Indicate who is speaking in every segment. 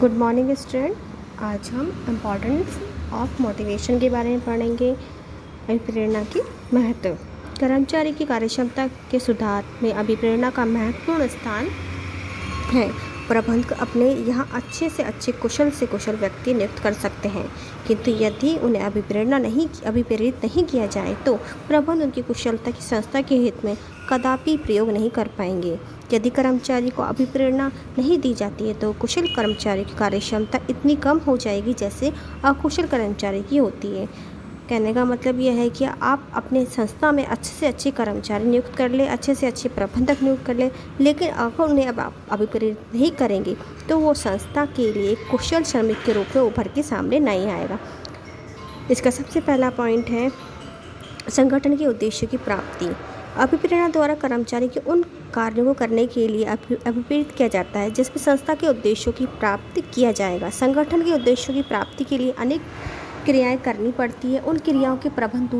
Speaker 1: Good morning student. आज हम importance of motivation के बारे में पढ़ेंगे। अभिप्रेरणा की महत्व। कर्मचारी की कार्यक्षमता के सुधार में अभिप्रेरणा का महत्वपूर्ण स्थान है। प्रबंधक अपने यहाँ अच्छे से अच्छे कुशल से कुशल व्यक्ति नियुक्त कर सकते हैं, किंतु यदि उन्हें अभिप्रेरित नहीं किया जाए तो प्रबंधक उनकी कुशलता की संस्था के हित में कदापि प्रयोग नहीं कर पाएंगे। यदि कर्मचारी को अभिप्रेरणा नहीं दी जाती है तो कुशल कर्मचारी की कार्यक्षमता इतनी कम हो जाएगी जैसे अकुशल कर्मचारी की होती है। कहने का मतलब यह है कि आप अपने संस्था में अच्छे से अच्छे कर्मचारी नियुक्त कर ले, अच्छे से अच्छे प्रबंधक नियुक्त कर ले, लेकिन अगर उन्हें अब आप अभिप्रेरित नहीं करेंगे तो वो संस्था के लिए कुशल श्रमिक के रूप में उभर के सामने नहीं आएगा। इसका सबसे पहला पॉइंट है संगठन के उद्देश्य की प्राप्ति। अभिप्रेरणा द्वारा कर्मचारी के उन कार्यों को करने के लिए अभिप्रेरित किया जाता है जिसमें संस्था के उद्देश्यों की प्राप्ति किया जाएगा। संगठन के उद्देश्यों की प्राप्ति के लिए अनेक क्रियाएं करनी पड़ती है। उन क्रियाओं के प्रबंध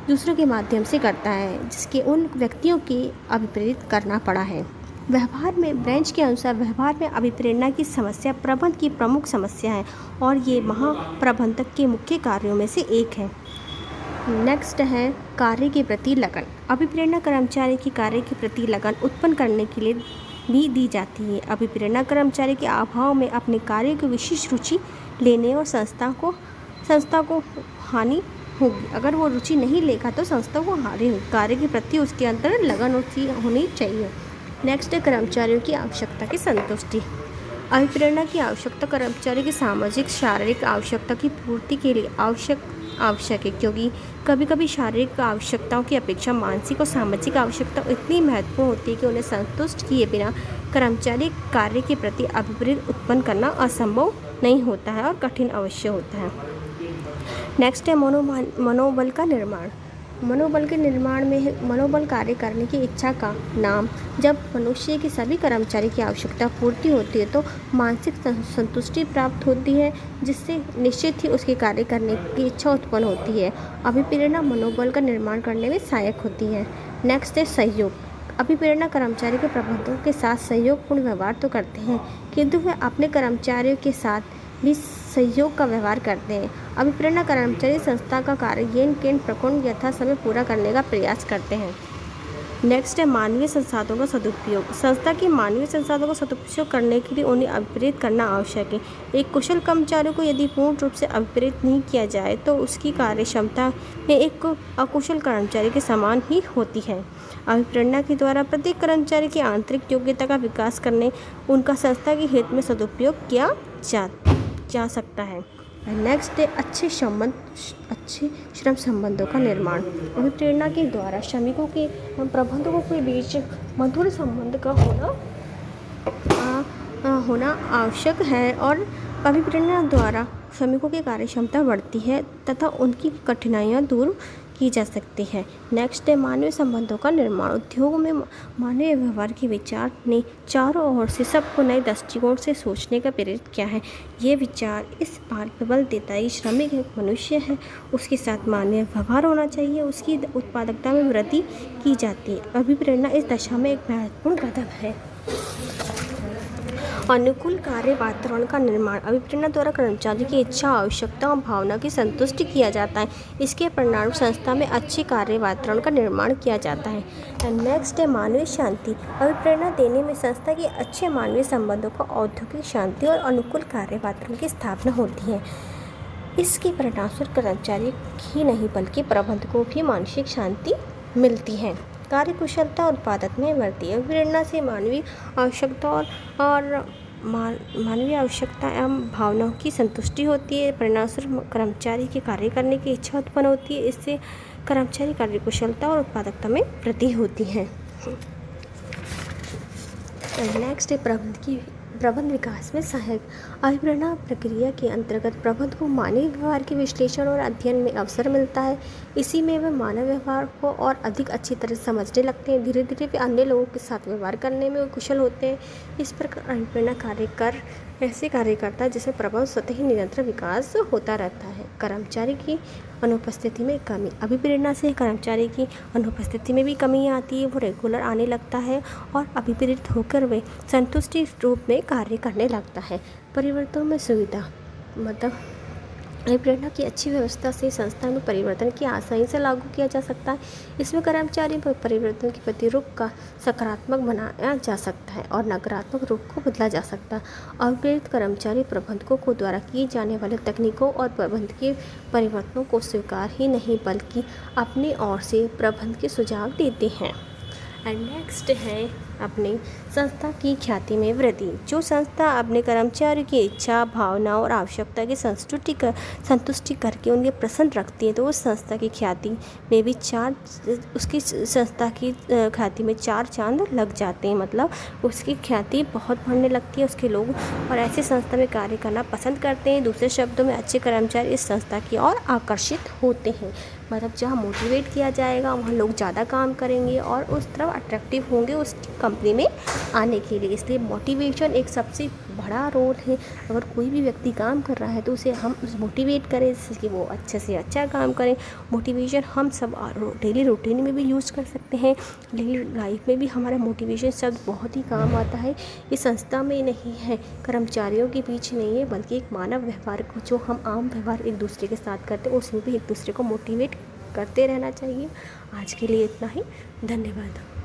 Speaker 1: दूसरों के माध्यम से करता है जिसके उन व्यक्तियों की अभिप्रेरित करना पड़ा है। व्यवहार में ब्रेंच के अनुसार व्यवहार में अभिप्रेरणा की समस्या प्रबंध की प्रमुख समस्या है और ये महाप्रबंधक के मुख्य कार्यों में से एक है। नेक्स्ट है कार्य के प्रति लगन। अभिप्रेरणा कर्मचारी की कार्य के प्रति लगन उत्पन्न करने के लिए भी दी जाती है। अभिप्रेरणा कर्मचारी के अभाव में अपने कार्य की विशेष रुचि लेने और संस्था को हानि होगी। अगर वो रुचि नहीं लेगा तो संस्था को हानि होगी। कार्य के प्रति उसके अंदर लगन होनी चाहिए। नेक्स्ट है कर्मचारियों की आवश्यकता की संतुष्टि। अभिप्रेरणा की आवश्यकता कर्मचारी की सामाजिक शारीरिक आवश्यकता की पूर्ति के लिए आवश्यक है, क्योंकि कभी कभी शारीरिक आवश्यकताओं की अपेक्षा मानसिक और सामाजिक आवश्यकता इतनी महत्वपूर्ण होती है कि उन्हें संतुष्ट किए बिना कर्मचारी कार्य के प्रति अभिप्रेत उत्पन्न करना असंभव नहीं होता है और कठिन अवश्य होता है। नेक्स्ट है मनोबल का निर्माण। मनोबल के निर्माण में मनोबल कार्य करने की इच्छा का नाम। जब मनुष्य की सभी कर्मचारी की आवश्यकता पूर्ति होती है तो मानसिक संतुष्टि प्राप्त होती है, जिससे निश्चित ही उसके कार्य करने की इच्छा उत्पन्न होती है। अभिप्रेरणा मनोबल का निर्माण करने में सहायक होती है। नेक्स्ट है सहयोग। अभिप्रेरणा कर्मचारी के प्रबंधकों के साथ सहयोगपूर्ण व्यवहार तो करते हैं, किंतु वे अपने कर्मचारियों के साथ भी सहयोग का व्यवहार करते हैं। अभिप्रेरणा कर्मचारी संस्था का कार्य प्रकोण यथा समय पूरा करने का प्रयास करते हैं। नेक्स्ट है मानवीय संसाधनों का सदुपयोग। संस्था के मानवीय संसाधनों का सदुपयोग करने के लिए उन्हें अभिप्रेरित करना आवश्यक है। एक कुशल कर्मचारी को यदि पूर्ण रूप से अभिप्रेरित नहीं किया जाए तो उसकी कार्य क्षमता में एक अकुशल कर्मचारी के समान ही होती है। अभिप्रेरणा के द्वारा प्रत्येक कर्मचारी की आंतरिक योग्यता का विकास करने उनका संस्था के हित में सदुपयोग किया जा सकता है। नेक्स्ट है अच्छे श्रम संबंधों का निर्माण। अभिप्रेरणा के द्वारा श्रमिकों के प्रबंधकों के बीच मधुर संबंध का होना आवश्यक है और अभिप्रेरणा द्वारा श्रमिकों की कार्यक्षमता बढ़ती है तथा उनकी कठिनाइयाँ दूर की जा सकती है। नेक्स्ट है मानवीय संबंधों का निर्माण। उद्योगों में मानवीय व्यवहार के विचार ने चारों ओर से सबको नए दृष्टिकोण से सोचने का प्रेरित किया है। ये विचार इस बात पर बल देता है श्रमिक एक मनुष्य है, उसके साथ मानवीय व्यवहार होना चाहिए, उसकी उत्पादकता में वृद्धि की जाती है। अभिप्रेरणा इस दशा में एक महत्वपूर्ण कदम है। अनुकूल कार्य वातावरण का निर्माण। अभिप्रेरणा द्वारा कर्मचारी की इच्छा, आवश्यकता और भावना की संतुष्टि किया जाता है। इसके परिणाम संस्था में अच्छे कार्य वातावरण का निर्माण किया जाता है। नेक्स्ट है मानवीय शांति। अभिप्रेरणा देने में संस्था के अच्छे मानवीय संबंधों का औद्योगिक शांति और अनुकूल कार्य वातावरण की स्थापना होती है। इसके परिणामस्वरूप कर्मचारी ही नहीं बल्कि प्रबंधकों को भी मानसिक शांति मिलती है। कार्यकुशलता और उत्पादकता में वृद्धि। अभिप्रेरणा से मानवीय आवश्यकता एवं भावनाओं की संतुष्टि होती है। परिणामस्वरूप कर्मचारी के कार्य करने की इच्छा उत्पन्न होती है। इससे कर्मचारी कार्यकुशलता और उत्पादकता में वृद्धि होती है। नेक्स्ट है प्रबंध विकास में सहायक। अभिप्रेरणा प्रक्रिया के अंतर्गत प्रबंध को मानवीय व्यवहार के विश्लेषण और अध्ययन में अवसर मिलता है। इसी में वे मानव व्यवहार को और अधिक अच्छी तरह समझने लगते हैं। धीरे धीरे वे अन्य लोगों के साथ व्यवहार करने में कुशल होते हैं। इस प्रकार अभिप्रेरणा ऐसे कार्य करता है जिसमें प्रबंध स्वतः ही निरंतर विकास होता रहता है। कर्मचारी की अनुपस्थिति में कमी। अभिप्रेरणा से कर्मचारी की अनुपस्थिति में भी कमी आती है, वो रेगुलर आने लगता है और अभिप्रेरित होकर वे संतुष्टि रूप में कार्य करने लगता है। परिवर्तनों में सुविधा मतलब अभिप्रेरणा की अच्छी व्यवस्था से संस्था में परिवर्तन की आसानी से लागू किया जा सकता है। इसमें कर्मचारी पर परिवर्तन के प्रति रुख का सकारात्मक बनाया जा सकता है और नकारात्मक रुख को बदला जा सकता है। अभिप्रेरित कर्मचारी प्रबंधकों को द्वारा किए जाने वाले तकनीकों और प्रबंधकीय परिवर्तनों को स्वीकार ही नहीं बल्कि अपनी ओर से प्रबंध के सुझाव देते हैं। एंड नेक्स्ट है अपनी संस्था की ख्याति में वृद्धि। जो संस्था अपने कर्मचारियों की इच्छा, भावना और आवश्यकता की संतुष्टि करके उन्हें प्रसन्न रखती है, तो उस संस्था की ख्याति में भी उसकी संस्था की ख्याति में 4 चांद लग जाते हैं। मतलब उसकी ख्याति बहुत बढ़ने लगती है, उसके लोग और ऐसी संस्था में कार्य करना पसंद करते हैं। दूसरे शब्दों में अच्छे कर्मचारी इस संस्था की ओर आकर्षित होते हैं। मतलब जहाँ मोटिवेट किया जाएगा वहाँ लोग ज़्यादा काम करेंगे और उस तरफ अट्रैक्टिव होंगे उस कंपनी में आने के लिए। इसलिए मोटिवेशन एक सबसे बड़ा रोल है। अगर कोई भी व्यक्ति काम कर रहा है तो उसे हम मोटिवेट करें जिससे कि वो अच्छे से अच्छा काम करें। मोटिवेशन हम सब डेली रूटीन में भी यूज़ कर सकते हैं, डेली लाइफ में भी हमारा मोटिवेशन शब्द बहुत ही काम आता है। ये संस्था में नहीं है, कर्मचारियों के बीच नहीं है, बल्कि एक मानव व्यवहार को जो हम आम व्यवहार एक दूसरे के साथ करते हैं उसमें भी एक दूसरे को मोटिवेट करते रहना चाहिए। आज के लिए इतना ही, धन्यवाद।